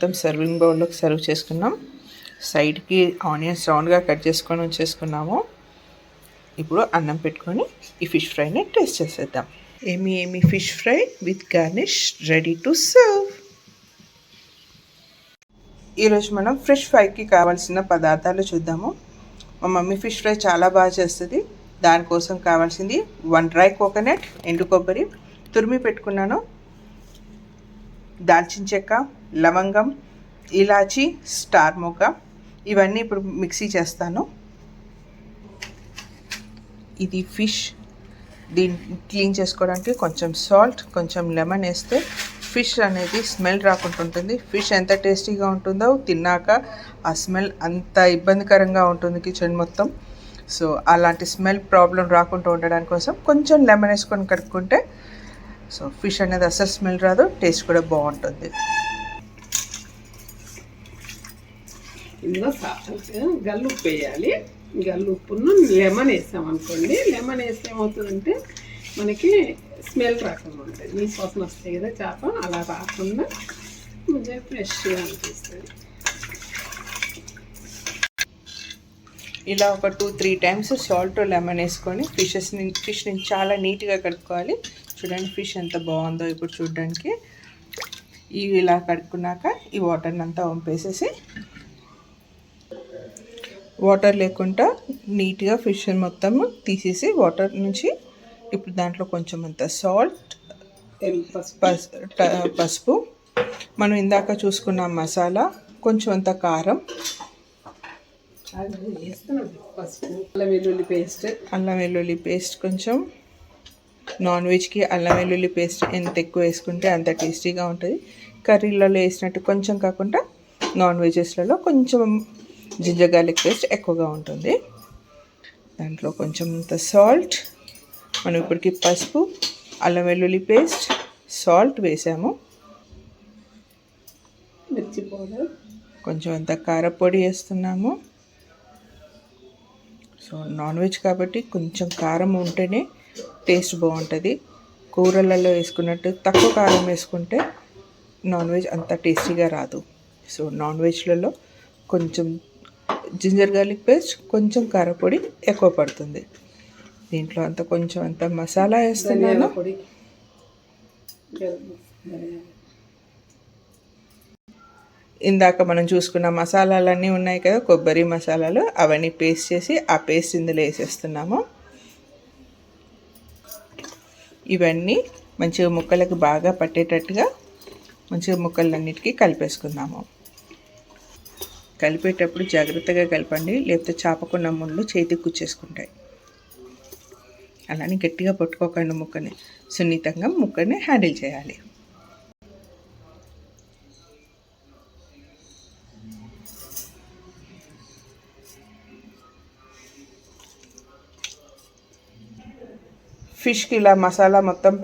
మొత్తం సర్వింగ్ బౌల్లోకి సర్వ్ చేసుకున్నాం. సైడ్కి ఆనియన్స్ రౌండ్గా కట్ చేసుకొని ఉంచేసుకున్నాము. ఇప్పుడు అన్నం పెట్టుకొని ఈ ఫిష్ ఫ్రైని టేస్ట్ చేసేద్దాం. ఏమి fish fry with garnish ready to serve. ఈరోజు మనం ఫిష్ ఫ్రైకి కావాల్సిన పదార్థాలు చూద్దాము. మా మమ్మీ ఫిష్ ఫ్రై చాలా బాగా చేస్తుంది. దానికోసం కావాల్సింది 1 డ్రై కోకోనట్, ఎండు కొబ్బరి తురిమి పెట్టుకున్నాను, దాల్చిన చెక్క, లవంగం, ఇలాచి, స్టార్ మొగ్గ, ఇవన్నీ ఇప్పుడు మిక్సీ చేస్తాను. ఇది ఫిష్, దీన్ని క్లీన్ చేసుకోవడానికి కొంచెం సాల్ట్, కొంచెం లెమన్ వేస్తే ఫిష్ అనేది స్మెల్ రాకుండా ఉంటుంది. ఫిష్ ఎంత టేస్టీగా ఉంటుందో తిన్నాక ఆ స్మెల్ అంత ఇబ్బందికరంగా ఉంటుంది కిచెన్ మొత్తం. సో అలాంటి స్మెల్ ప్రాబ్లం రాకుండా ఉండడానికి కోసం కొంచెం లెమన్ వేసుకొని కడుక్కుంటే సో ఫిష్ అనేది అసలు స్మెల్ రాదు, టేస్ట్ కూడా బాగుంటుంది. ఇందులో గల్లుప్పు వేయాలి. గల్లుప్పును లెమన్ వేసాం అనుకోండి. లెమన్ వేస్తే ఏమవుతుందంటే మనకి స్మెల్ రాకుండా ఉంటుంది. నీసు వాసన వస్తాయి కదా చేప, అలా రాకుండా కొంచెం ఫ్రెష్గా అనిపిస్తుంది. ఇలా ఒక 2-3 టైమ్స్ సాల్ట్ లెమన్ వేసుకొని ఫిష్ని చాలా నీట్గా కడుక్కోవాలి. చూడండి ఫిష్ ఎంత బాగుందో ఇప్పుడు చూడడానికి. ఇవి ఇలా కడుక్కున్నాక ఈ వాటర్ని అంతా వంపేసేసి వాటర్ లేకుండా నీట్గా ఫిష్ మొత్తం తీసేసి వాటర్ నుంచి ఇప్పుడు దాంట్లో కొంచెం అంత సాల్ట్, పసుపు, మనం ఇందాక చూసుకున్న మసాలా, కొంచెం అంత కారం, పసుపు, అల్లం వెల్లుల్లి పేస్ట్, కొంచెం నాన్ వెజ్కి అల్లం వెల్లుల్లి పేస్ట్ ఎంత ఎక్కువ వేసుకుంటే అంత టేస్టీగా ఉంటుంది. కర్రీలలో వేసినట్టు కొంచెం కాకుండా నాన్ వెజెస్లలో కొంచెం జింజర్ గార్లిక్ పేస్ట్ ఎక్కువగా ఉంటుంది. దాంట్లో కొంచెం అంత సాల్ట్, మనం ఇప్పటికి పసుపు, అల్లం వెల్లుల్లి పేస్ట్, సాల్ట్ వేసాము. మిర్చి పౌడర్, కొంచెం అంత కారపొడి వేస్తున్నాము. సో నాన్ వెజ్ కాబట్టి కొంచెం కారం ఉంటేనే టేస్ట్ బాగుంటుంది. కూరలలో వేసుకున్నట్టు తక్కువ కారం వేసుకుంటే నాన్ వెజ్ అంత టేస్టీగా రాదు. సో నాన్ వెజ్లలో కొంచెం జింజర్ గార్లిక్ పేస్ట్, కొంచెం కారపొడి ఎక్కువ పడుతుంది. దీంట్లో అంత కొంచెం అంత మసాలా వేస్తున్నాను. ఇందాక మనం చూసుకున్న మసాలాలన్నీ ఉన్నాయి కదా, కొబ్బరి మసాలాలు, అవన్నీ పేస్ట్ చేసి ఆ పేస్ట్ ఇందులో వేసేస్తున్నాము. ఇవన్నీ మంచిగా ముక్కలకు బాగా పట్టేటట్టుగా మంచిగా ముక్కలన్నిటికీ కలిపేసుకుందాము. కలిపేటప్పుడు జాగ్రత్తగా కలపండి, లేకపోతే చాపకున్న ముళ్ళు చేతికి కుచ్చేసుకుంటాయి. అలానే గట్టిగా పట్టుకోకండి ముక్కని, సున్నితంగా ముక్కని హ్యాండిల్ చేయాలి. ఫిష్కి ఇలా మసాలా మొత్తం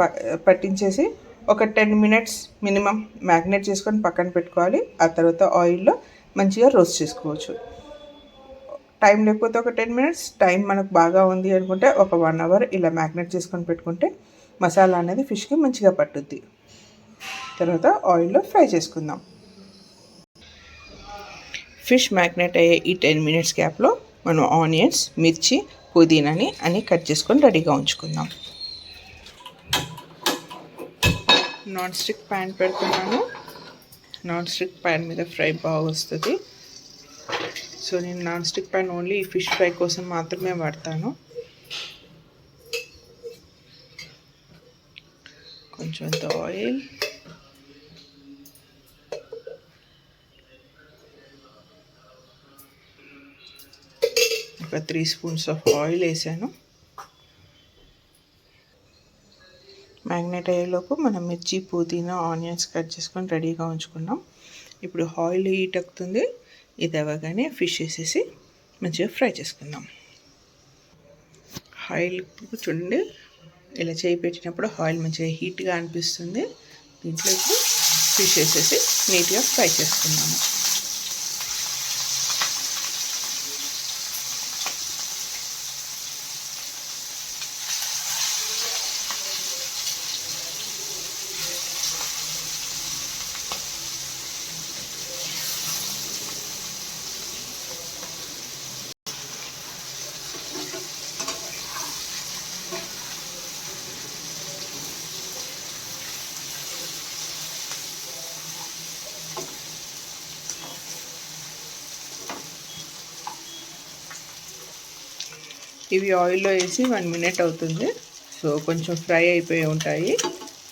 పట్టించేసి ఒక 10 మినిట్స్ మినిమం మ్యాగ్నేట్ చేసుకొని పక్కన పెట్టుకోవాలి. ఆ తర్వాత ఆయిల్లో మంచిగా రోస్ట్ చేసుకోవచ్చు. టైం లేకపోతే ఒక 10 మినిట్స్, టైం మనకు బాగా ఉంది అనుకుంటే ఒక 1 అవర్ ఇలా మ్యాగ్నేట్ చేసుకొని పెట్టుకుంటే మసాలా అనేది ఫిష్కి మంచిగా పట్టుద్ది. తర్వాత ఆయిల్లో ఫ్రై చేసుకుందాం. ఫిష్ మ్యాగ్నేట్ అయ్యే ఈ 10 మినిట్స్ గ్యాప్లో మనం ఆనియన్స్, మిర్చి, పుదీనాని అన్నీ కట్ చేసుకొని రెడీగా ఉంచుకుందాం. నాన్ స్టిక్ ప్యాన్ పెడుతున్నాను. నాన్ స్టిక్ ప్యాన్ మీద ఫ్రై బాగా వస్తుంది. సో నేను నాన్ స్టిక్ ప్యాన్ ఓన్లీ ఈ ఫిష్ ఫ్రై కోసం మాత్రమే వాడతాను. కొంచెం అంత ఆయిల్, ఒక 3 స్పూన్స్ ఆఫ్ ఆయిల్ వేసాను. మ్యాగ్నేట్ అయ్యేలోపు మనం మిర్చి, పుదీనా, ఆనియన్స్ కట్ చేసుకొని రెడీగా ఉంచుకున్నాం. ఇప్పుడు ఆయిల్ హీట్ ఎక్కుతుంది. ఇది అవ్వగానే ఫిష్ వేసేసి మంచిగా ఫ్రై చేసుకుందాం. ఆయిల్ చూడండి, ఇలా చేయి పెట్టినప్పుడు ఆయిల్ మంచిగా హీట్గా అనిపిస్తుంది. దీంట్లో ఇప్పుడు ఫిష్ వేసేసి నీట్గా ఫ్రై చేసుకుందాము. ఇవి ఆయిల్లో వేసి 1 మినిట్ అవుతుంది. సో కొంచెం ఫ్రై అయిపోయి ఉంటాయి.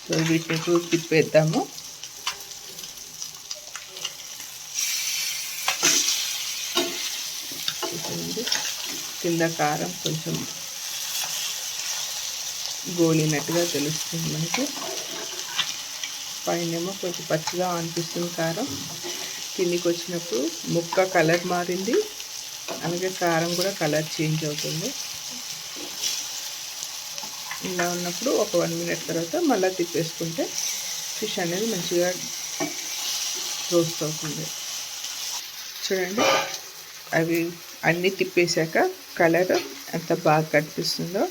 సో వీటిని ఇప్పుడు తిప్పేద్దాము. కింద కారం కొంచెం గోలినట్టుగా తెలుస్తుంది మనకి. పైనేమో కొంచెం పచ్చిగా అనిపిస్తుంది కారం. కిందికి వచ్చినప్పుడు ముక్క కలర్ మారింది, అలాగే కారం కూడా కలర్ చేంజ్ అవుతుంది. ఇలా ఉన్నప్పుడు ఒక 1 మినిట్ తర్వాత మళ్ళీ తిప్పేసుకుంటే ఫిష్ అనేది మంచిగా రోస్ట్ అవుతుంది. చూడండి, అవి అన్నీ తిప్పేశాక కలర్ ఎంత బాగా కనిపిస్తుందో.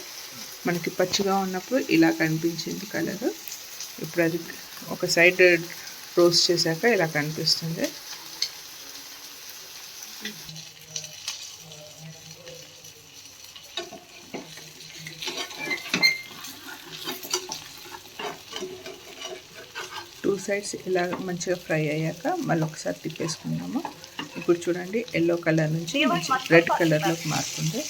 మనకి పచ్చిగా ఉన్నప్పుడు ఇలా కనిపించింది కలర్. ఇప్పుడు అది ఒక సైడ్ రోస్ట్ చేశాక ఇలా కనిపిస్తుంది. టూ సైడ్స్ ఇలా మంచిగా ఫ్రై అయ్యాక మళ్ళీ ఒకసారి తిప్పేసుకుందాము. ఇప్పుడు చూడండి, ఎల్లో కలర్ నుంచి మంచి రెడ్ కలర్లోకి మారుతుంది.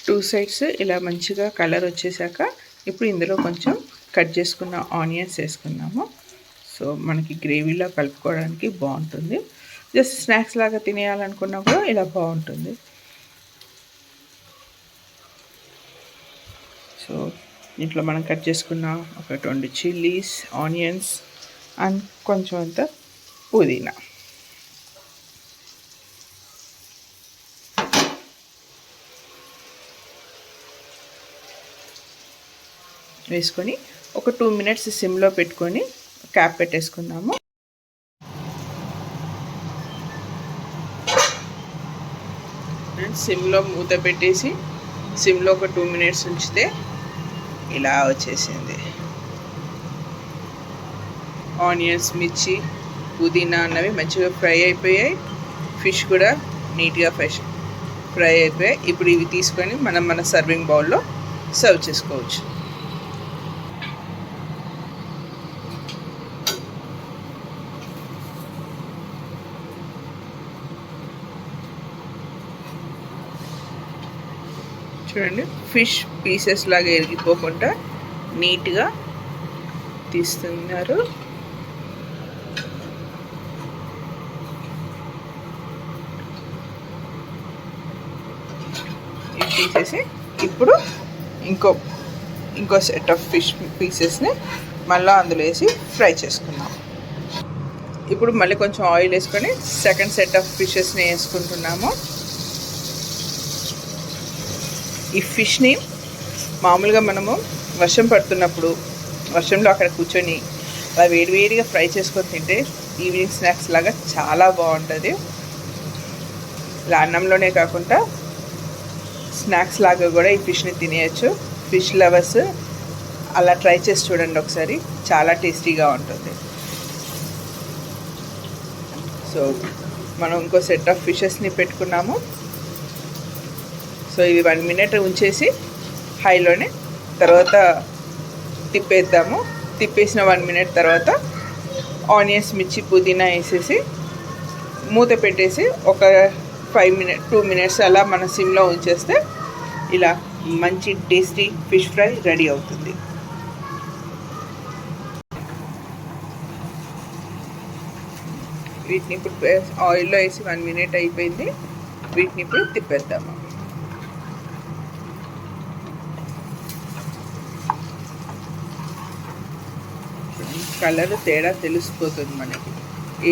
టూ సైడ్స్ ఇలా మంచిగా కలర్ వచ్చేసాక ఇప్పుడు ఇందులో కొంచెం కట్ చేసుకున్న ఆనియన్స్ వేసుకున్నాము. సో మనకి గ్రేవీలో కలుపుకోవడానికి బాగుంటుంది. జస్ట్ స్నాక్స్ లాగా తినేయాలనుకున్నా కూడా ఇలా బాగుంటుంది. సో ఇంట్లో మనం కట్ చేసుకున్న ఒక 2 చిల్లీస్, ఆనియన్స్ అండ్ కొంచెం అంత పుదీనా వేసుకొని ఒక 2 మినిట్స్ సిమ్లో పెట్టుకొని క్యాప్ పెట్టేసుకుందాము. సిమ్లో మూత పెట్టేసి సిమ్లో ఒక 2 మినిట్స్ ఉంచితే ఇలా వచ్చేసింది. ఆనియన్స్, మిర్చి, పుదీనా అన్నవి మంచిగా ఫ్రై అయిపోయాయి. ఫిష్ కూడా నీట్గా ఫ్రై అయిపోయాయి. ఇప్పుడు ఇవి తీసుకొని మనం మన సర్వింగ్ బౌల్లో సర్వ్ చేసుకోవచ్చు. చూడండి, ఫిష్ పీసెస్ లాగా ఎరిగిపోకుండా నీట్గా తీస్తున్నారు. ఇది తీసేసి ఇప్పుడు ఇంకో సెట్ ఆఫ్ ఫిష్ పీసెస్ని మళ్ళీ అందులో వేసి ఫ్రై చేసుకున్నాం. ఇప్పుడు మళ్ళీ కొంచెం ఆయిల్ వేసుకొని సెకండ్ సెట్ ఆఫ్ ఫిషెస్ని వేసుకుంటున్నాము. ఈ ఫిష్ని మామూలుగా మనము వర్షం పడుతున్నప్పుడు వర్షంలో అక్కడ కూర్చొని అలా వేడివేడిగా ఫ్రై చేసుకొని తింటే ఈవినింగ్ స్నాక్స్ లాగా చాలా బాగుంటుంది. ఇలా అన్నంలోనే కాకుండా స్నాక్స్ లాగా కూడా ఈ ఫిష్ని తినేయచ్చు. ఫిష్ లవర్స్ అలా ట్రై చేసి చూడండి ఒకసారి, చాలా టేస్టీగా ఉంటుంది. సో మనం ఇంకో సెట్ ఆఫ్ ఫిషెస్ని పెట్టుకున్నాము. సో ఇవి 1 మినిట్ ఉంచేసి హైలోనే తర్వాత తిప్పేద్దాము. తిప్పేసిన 1 మినిట్ తర్వాత ఆనియన్స్, మిర్చి, పుదీనా వేసేసి మూత పెట్టేసి ఒక 2 మినిట్స్ అలా మన సిమ్లో ఉంచేస్తే ఇలా మంచి టేస్టీ ఫిష్ ఫ్రై రెడీ అవుతుంది. వీటిని ఇప్పుడు ఆయిల్లో వేసి 1 మినిట్ అయిపోయింది. వీటిని ఇప్పుడు తిప్పేద్దాము. కలర్ తేడా తెలిసిపోతుంది మనకి.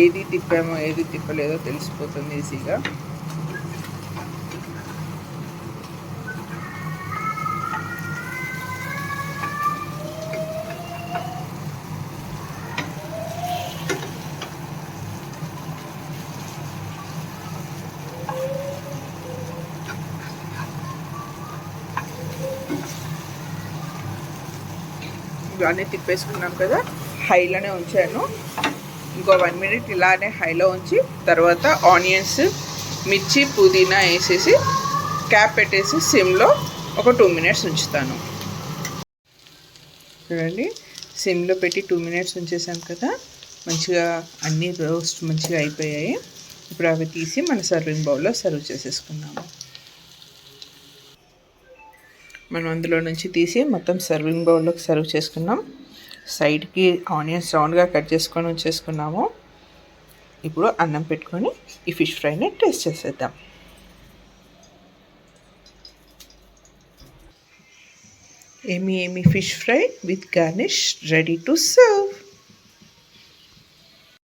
ఏది తిప్పామో ఏది తిప్పలేదో తెలిసిపోతుంది ఈజీగా. ఇవన్నీ తిప్పేసుకున్నాం కదా, హైలోనే ఉంచాను. ఇంకో 1 మినిట్ ఇలానే హైలో ఉంచి తర్వాత ఆనియన్స్, మిర్చి, పుదీనా వేసేసి క్యాప్ పెట్టేసి సిమ్లో ఒక 2 మినిట్స్ ఉంచుతాను. చూడండి, సిమ్లో పెట్టి 2 మినిట్స్ ఉంచేసాను కదా. మంచిగా అన్నీ రోస్ట్ మంచిగా అయిపోయాయి. ఇప్పుడు అవి తీసి మన సర్వింగ్ బౌల్లో సర్వ్ చేసేసుకున్నాము. మనం అందులో నుంచి తీసి మొత్తం సర్వింగ్ బౌల్లోకి సర్వ్ చేసుకున్నాం. సైడ్కి ఆనియన్స్ రౌండ్గా కట్ చేసుకొని ఉంచేసుకున్నాము. ఇప్పుడు అన్నం పెట్టుకొని ఈ ఫిష్ ఫ్రైని టేస్ట్ చేసేద్దాం. ఏమీ fish fry with garnish ready to serve.